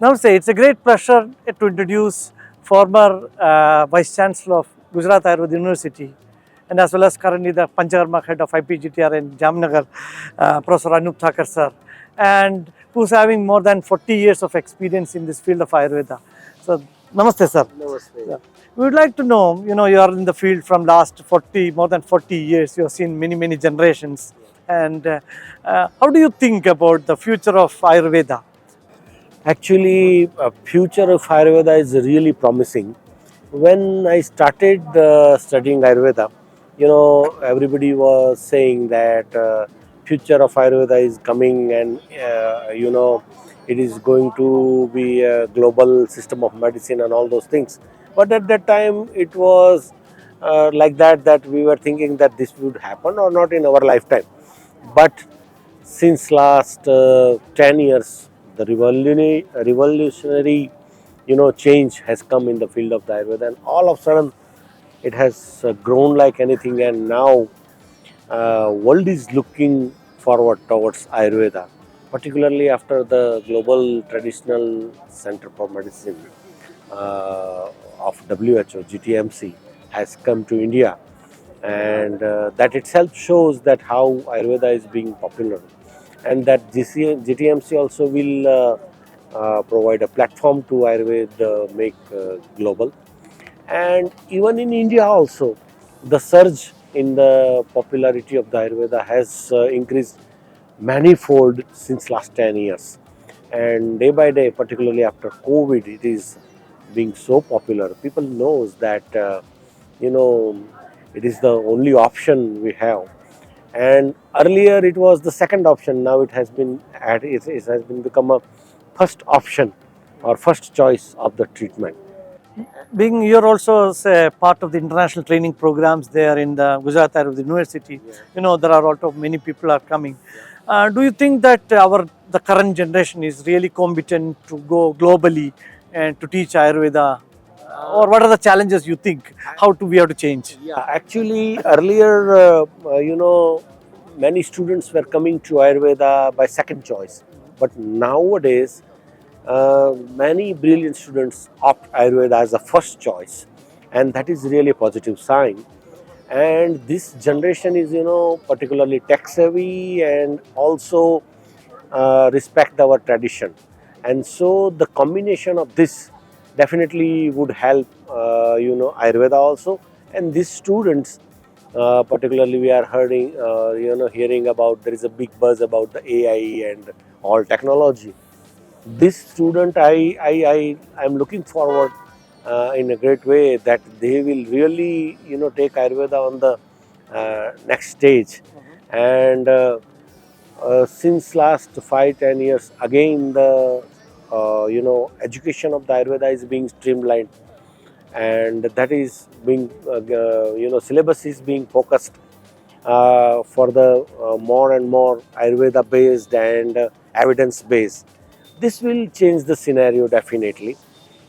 Namaste. It's a great pleasure to introduce former Vice Chancellor of Gujarat Ayurveda University and as well as currently the Panchakarma head of IPGTR in Jamnagar, Professor Anup Thakar sir, and who's having more than 40 years of experience in this field of Ayurveda. So, Namaste sir. Namaste. Yeah. We would like to know, you are in the field from last more than 40 years, you have seen many generations. And how do you think about the future of Ayurveda? Actually, future of Ayurveda is really promising. When I started studying Ayurveda, everybody was saying that future of Ayurveda is coming, and it is going to be a global system of medicine and all those things. But at that time, it was like that we were thinking that this would happen or not in our lifetime. But since last 10 years, the revolutionary change has come in the field of the Ayurveda, and all of a sudden it has grown like anything, and now world is looking forward towards Ayurveda, particularly after the global traditional center for medicine of WHO GTMC has come to India, and that itself shows that how Ayurveda is being popular, and that GTMC also will provide a platform to Ayurveda make global. And even in India also, the surge in the popularity of the Ayurveda has increased manifold since last 10 years. And day by day, particularly after COVID, it is being so popular. People knows that, you know, it is the only option we have. And earlier it was the second option. Now it has been become a first option or first choice of the treatment. Being you're also say, part of the international training programs there in the Gujarat Ayurveda University, there are a lot of many people are coming. Do you think that the current generation is really competent to go globally and to teach Ayurveda? Or what are the challenges you think? How do we have to change? Yeah, actually, earlier, many students were coming to Ayurveda by second choice. But nowadays, many brilliant students opt Ayurveda as a first choice. And that is really a positive sign. And this generation is, particularly tech savvy and also respect our tradition. And so the combination of this definitely would help, Ayurveda also. And these students, particularly we are hearing about, there is a big buzz about the AI and all technology. This student, I'm looking forward in a great way that they will really, take Ayurveda on the next stage. And since last 5-10 years, again the education of the Ayurveda is being streamlined, and that is being syllabus is being focused for the more and more Ayurveda based and evidence based. This will change the scenario definitely,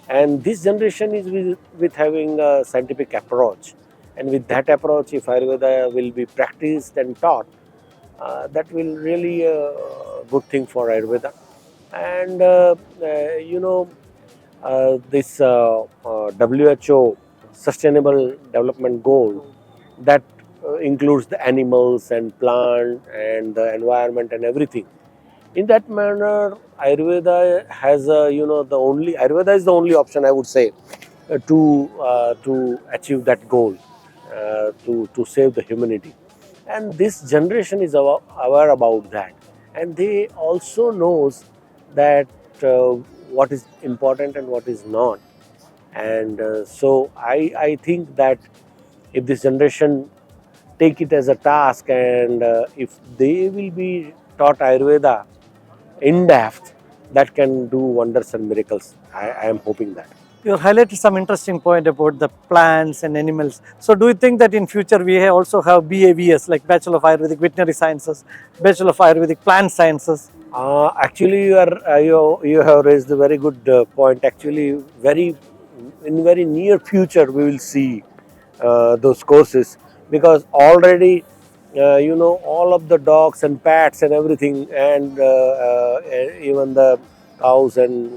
and this generation is with having a scientific approach, and with that approach, if Ayurveda will be practiced and taught, that will really a good thing for Ayurveda. And this WHO Sustainable Development Goal that includes the animals and plant and the environment and everything. In that manner, Ayurveda has Ayurveda is the only option, I would say, to achieve that goal, to save the humanity. And this generation is aware about that, and they also knows that what is important and what is not. And so I think that if this generation take it as a task, and if they will be taught Ayurveda in depth, that can do wonders and miracles. I am hoping that. You highlighted some interesting point about the plants and animals. So, do you think that in future we also have BAVS like Bachelor of Ayurvedic Veterinary Sciences, Bachelor of Ayurvedic Plant Sciences? Actually, you have raised a very good point. Actually, very near future we will see those courses, because already all of the dogs and pets and everything, and even the cows and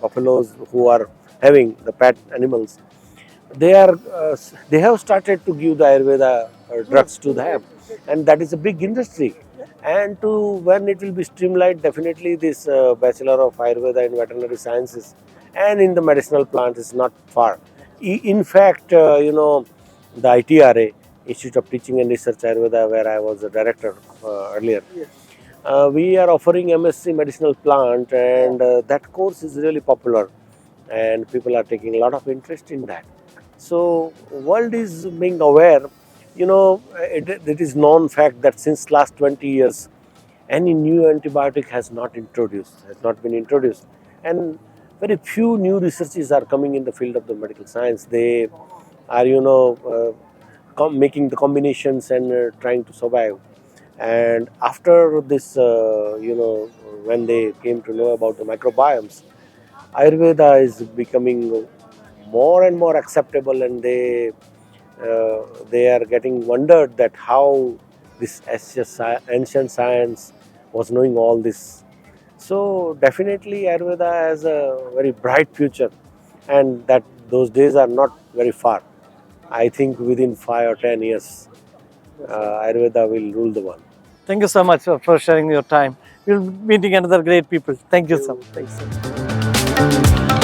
buffaloes who are having the pet animals, they have started to give the Ayurveda drugs to them, and that is a big industry. And to when it will be streamlined, definitely this Bachelor of Ayurveda in Veterinary Sciences and in the medicinal plant is not far. In fact, the ITRA, Institute of Teaching and Research Ayurveda, where I was a director earlier, we are offering MSc medicinal plant, and that course is really popular, and people are taking a lot of interest in that. So world is being aware. It is known fact that since last 20 years, any new antibiotic has not been introduced, and very few new researches are coming in the field of the medical science. They are, making the combinations and trying to survive. And after this, when they came to know about the microbiomes, Ayurveda is becoming more and more acceptable, and they are getting wondered that how this ancient science was knowing all this. So definitely Ayurveda has a very bright future, and that those days are not very far. I think within 5 or 10 years, Ayurveda will rule the world. Thank you so much for sharing your time. We'll be meeting another great people. Thank you so much. Thanks so much.